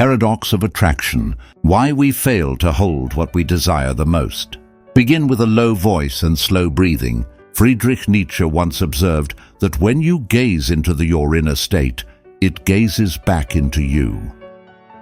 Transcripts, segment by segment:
paradox of attraction, why we fail to hold what we desire the most. Begin with a low voice and slow breathing. Friedrich Nietzsche once observed that when you gaze into your inner state, it gazes back into you.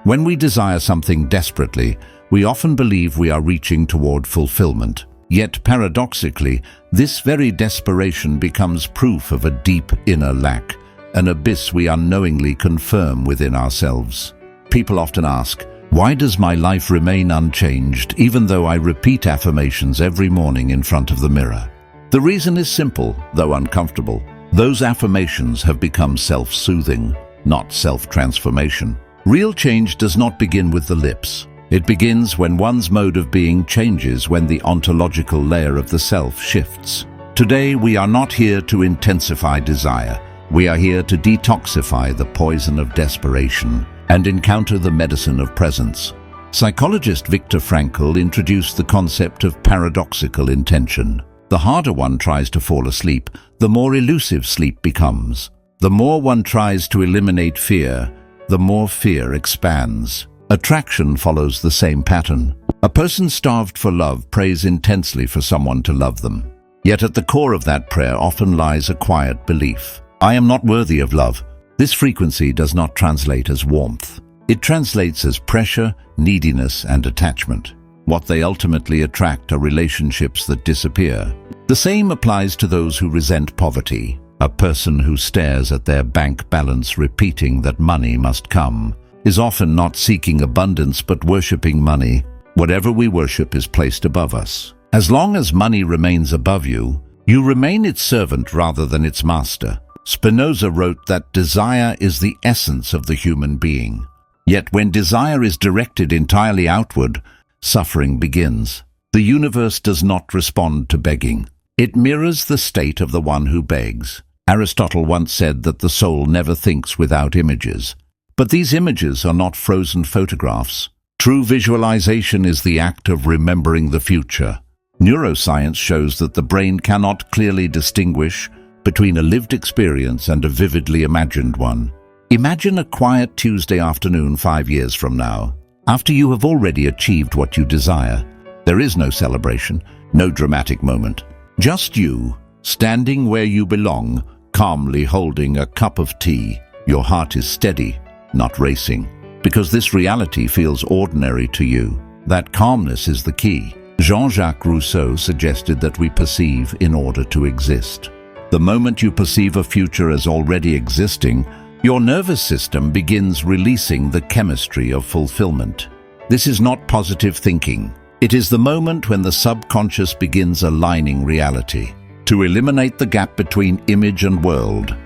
When we desire something desperately, we often believe we are reaching toward fulfillment. Yet paradoxically, this very desperation becomes proof of a deep inner lack, an abyss we unknowingly confirm within ourselves. People often ask, why does my life remain unchanged even though I repeat affirmations every morning in front of the mirror? The reason is simple, though uncomfortable. Those affirmations have become self-soothing, not self-transformation. Real change does not begin with the lips. It begins when one's mode of being changes, when the ontological layer of the self shifts. Today, we are not here to intensify desire. We are here to detoxify the poison of desperation and encounter the medicine of presence. Psychologist Viktor Frankl introduced the concept of paradoxical intention. The harder one tries to fall asleep, the more elusive sleep becomes. The more one tries to eliminate fear, the more fear expands. Attraction follows the same pattern. A person starved for love prays intensely for someone to love them. Yet at the core of that prayer often lies a quiet belief. I am not worthy of love. This frequency does not translate as warmth. It translates as pressure, neediness, and attachment. What they ultimately attract are relationships that disappear. The same applies to those who resent poverty. A person who stares at their bank balance repeating that money must come is often not seeking abundance but worshipping money. Whatever we worship is placed above us. As long as money remains above you, you remain its servant rather than its master. Spinoza wrote that desire is the essence of the human being. Yet when desire is directed entirely outward, suffering begins. The universe does not respond to begging. It mirrors the state of the one who begs. Aristotle once said that the soul never thinks without images. But these images are not frozen photographs. True visualization is the act of remembering the future. Neuroscience shows that the brain cannot clearly distinguish between a lived experience and a vividly imagined one. Imagine a quiet Tuesday afternoon 5 years from now. After you have already achieved what you desire, there is no celebration, no dramatic moment. Just you, standing where you belong, calmly holding a cup of tea. Your heart is steady, not racing, because this reality feels ordinary to you. That calmness is the key. Jean-Jacques Rousseau suggested that we perceive in order to exist. The moment you perceive a future as already existing, your nervous system begins releasing the chemistry of fulfillment. This is not positive thinking. It is the moment when the subconscious begins aligning reality to eliminate the gap between image and world.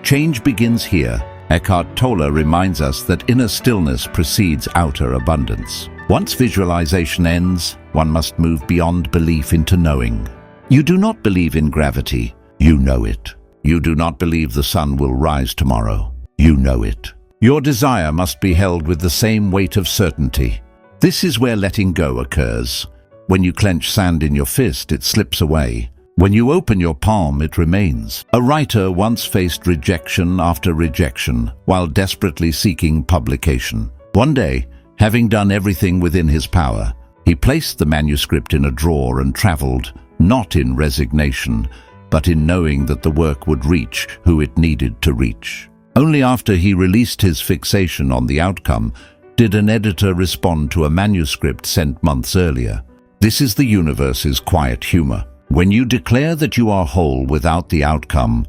Change begins here. Eckhart Tolle reminds us that inner stillness precedes outer abundance. Once visualization ends, one must move beyond belief into knowing. You do not believe in gravity, you know it. You do not believe the sun will rise tomorrow, you know it. Your desire must be held with the same weight of certainty. This is where letting go occurs. When you clench sand in your fist, it slips away. When you open your palm, it remains. A writer once faced rejection after rejection while desperately seeking publication. One day, having done everything within his power, he placed the manuscript in a drawer and traveled, not in resignation, but in knowing that the work would reach who it needed to reach. Only after he released his fixation on the outcome did an editor respond to a manuscript sent months earlier. This is the universe's quiet humor. When you declare that you are whole without the outcome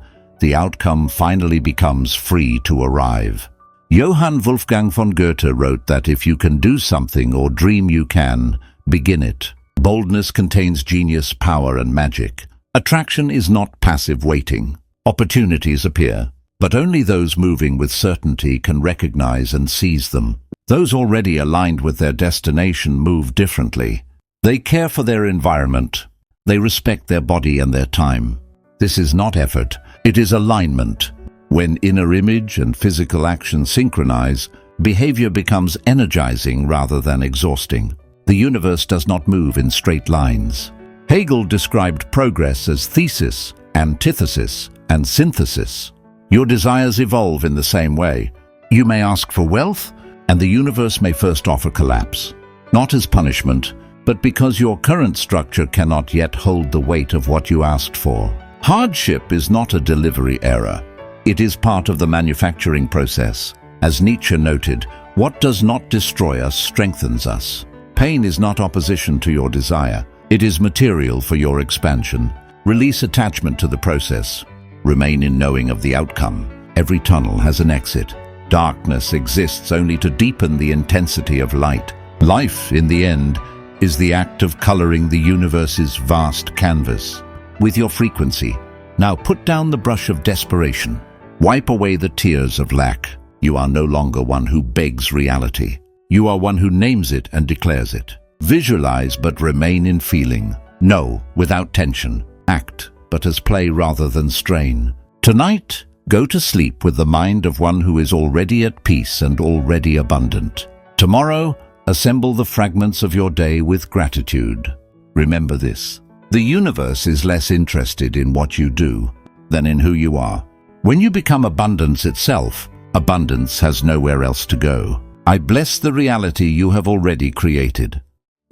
finally becomes free to arrive. Johann Wolfgang von Goethe wrote that if you can do something or dream you can, begin it. Boldness contains genius, power, and magic. Attraction is not passive waiting. Opportunities appear, but only those moving with certainty can recognize and seize them. Those already aligned with their destination move differently. They care for their environment. They respect their body and their time. This is not effort, it is alignment. When inner image and physical action synchronize, behavior becomes energizing rather than exhausting. The universe does not move in straight lines. Hegel described progress as thesis, antithesis, and synthesis. Your desires evolve in the same way. You may ask for wealth, and the universe may first offer collapse. Not as punishment, but because your current structure cannot yet hold the weight of what you asked for. Hardship is not a delivery error. It is part of the manufacturing process. As Nietzsche noted, what does not destroy us strengthens us. Pain is not opposition to your desire. It is material for your expansion. Release attachment to the process. Remain in knowing of the outcome. Every tunnel has an exit. Darkness exists only to deepen the intensity of light. Life, in the end, is the act of coloring the universe's vast canvas with your frequency. Now put down the brush of desperation. Wipe away the tears of lack. You are no longer one who begs reality. You are one who names it and declares it. Visualize but remain in feeling. Know without tension. Act but as play rather than strain. Tonight, go to sleep with the mind of one who is already at peace and already abundant. Tomorrow, assemble the fragments of your day with gratitude. Remember this: the universe is less interested in what you do than in who you are. When you become abundance itself, abundance has nowhere else to go. I bless the reality you have already created.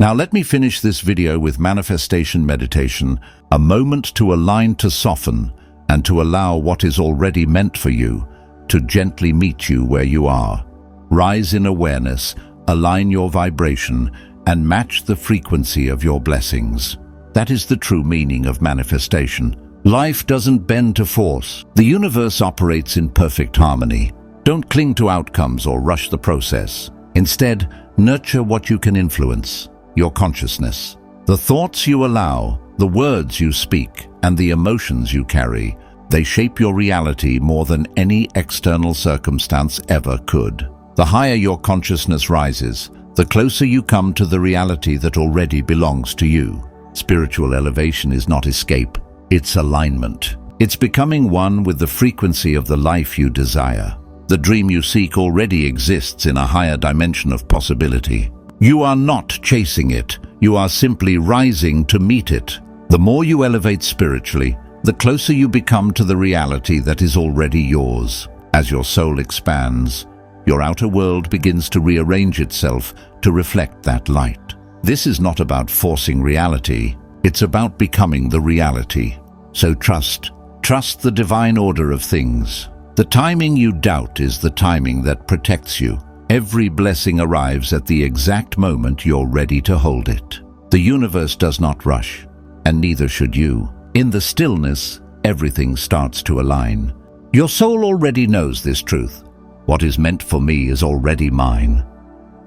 Now let me finish this video with manifestation meditation, a moment to align, to soften, and to allow what is already meant for you to gently meet you where you are. Rise in awareness, align your vibration, and match the frequency of your blessings. That is the true meaning of manifestation. Life doesn't bend to force. The universe operates in perfect harmony. Don't cling to outcomes or rush the process. Instead, nurture what you can influence, your consciousness. The thoughts you allow, the words you speak, and the emotions you carry, they shape your reality more than any external circumstance ever could. The higher your consciousness rises, the closer you come to the reality that already belongs to you. Spiritual elevation is not escape, it's alignment. It's becoming one with the frequency of the life you desire. The dream you seek already exists in a higher dimension of possibility. You are not chasing it, you are simply rising to meet it. The more you elevate spiritually, the closer you become to the reality that is already yours. As your soul expands, your outer world begins to rearrange itself to reflect that light. This is not about forcing reality, it's about becoming the reality. So trust the divine order of things. The timing you doubt is the timing that protects you. Every blessing arrives at the exact moment you're ready to hold it. The universe does not rush, and neither should you. In the stillness, everything starts to align. Your soul already knows this truth. What is meant for me is already mine.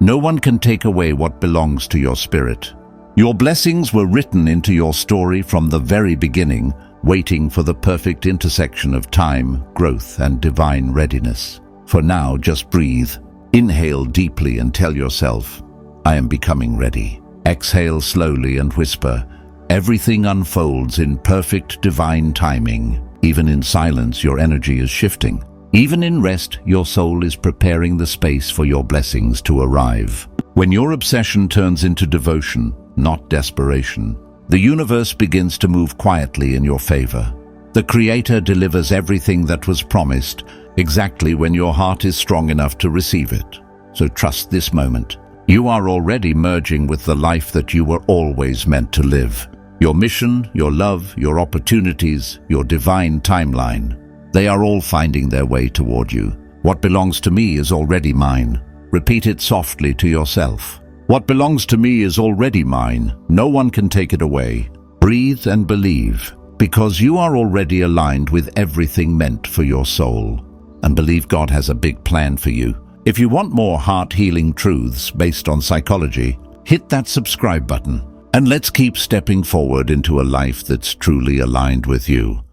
No one can take away what belongs to your spirit. Your blessings were written into your story from the very beginning, waiting for the perfect intersection of time, growth, and divine readiness. For now, just breathe. Inhale deeply and tell yourself, I am becoming ready. Exhale slowly and whisper, everything unfolds in perfect divine timing. Even in silence, your energy is shifting. Even in rest, your soul is preparing the space for your blessings to arrive. When your obsession turns into devotion, not desperation, the universe begins to move quietly in your favor. The Creator delivers everything that was promised, exactly when your heart is strong enough to receive it. So trust this moment. You are already merging with the life that you were always meant to live. Your mission, your love, your opportunities, your divine timeline, they are all finding their way toward you. What belongs to me is already mine. Repeat it softly to yourself. What belongs to me is already mine. No one can take it away. Breathe and believe, because you are already aligned with everything meant for your soul. And believe God has a big plan for you. If you want more heart-healing truths based on psychology, hit that subscribe button. And let's keep stepping forward into a life that's truly aligned with you.